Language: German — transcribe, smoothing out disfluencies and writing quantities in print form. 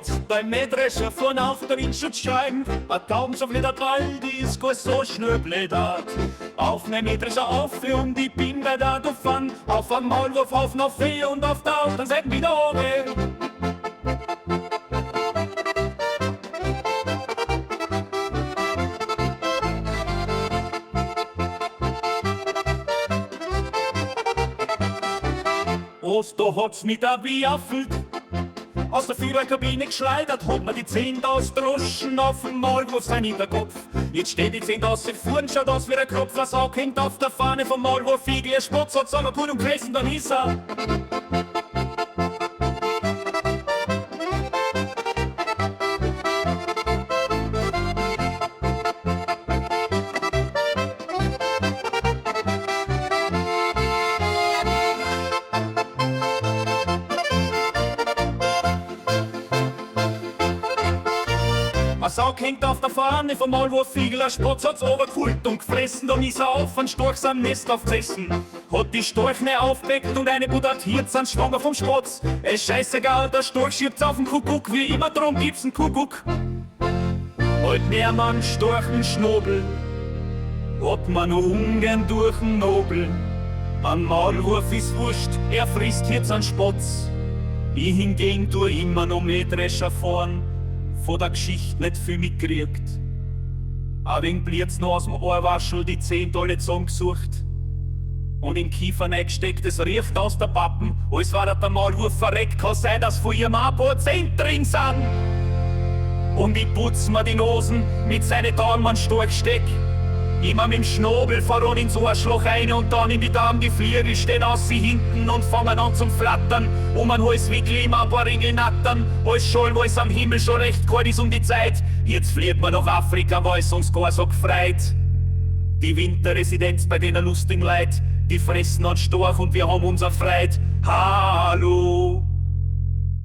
Spotz, beim Mähdrescher von auf der Windschutzscheiben. Ein Tauben so wie der Ball, die ist gar so schnöbledat. Auf ne Mähdrescher auf, und ich bin bei der Dufan. Auf am Maulwurf, auf noch Fee und auf der anderen Seite wieder oben. Da hat's mich da beaffelt. Aus der Führerkabine geschleudert, hat mir die 10.000 Droschen auf dem Maulwurf sein Hinterkopf. Jetzt steht die 10.000 vorn, schaut aus wie der Kopf, was auch hängt auf der Fahne vom Maulwurf. Igel, er Spotz hat sagen, gut und gefressen, dann ist er. Ein Saug hängt auf der Fahne vom Maulwurf-Igel, ein Spotz hat's obergeholt und gefressen, dann ist er auf ein Storch am Nest aufgesessen. Hat die Storchne aufgeweckt und eine budatiert sind schwanger vom Spotz. Es scheißegal, der Storch schiebt's auf den Kuckuck, wie immer drum gibt's einen Kuckuck. Heut näher man Storchen Schnobel, hat man noch ungern durch den Nobel. Ein Maulwurf ist wurscht, er frisst jetzt einen Spotz. Ich hingegen tu immer noch Mähdrescher fahren, von der Geschichte nicht viel mitkriegt. Ein wenig bliert's noch aus dem Ohrwaschel die 10 tolle zusammengesucht. Und im Kiefer reingesteckt, es riecht aus der Pappen, als war der Maulwurf verreckt, kann sein, dass von ihrem ein paar Cent drin sind. Und ich putz mir die Nosen mit seinen Daumen an Storchsteck. Immer mit dem Schnobel fahren in so ein Schloch rein und dann in die Daumen, die Fliege stehen aus sie hinten und fangen an zum Flattern. Um ein Hals wie Klima, ein paar Ringel nattern. Alles Schollen, weil's am Himmel schon recht kalt ist um die Zeit. Jetzt fliegt man nach Afrika, weil's uns gar so gefreut. Die Winterresidenz bei denen lustigen Leid, die fressen an Storch und wir haben unser Freit. Hallo!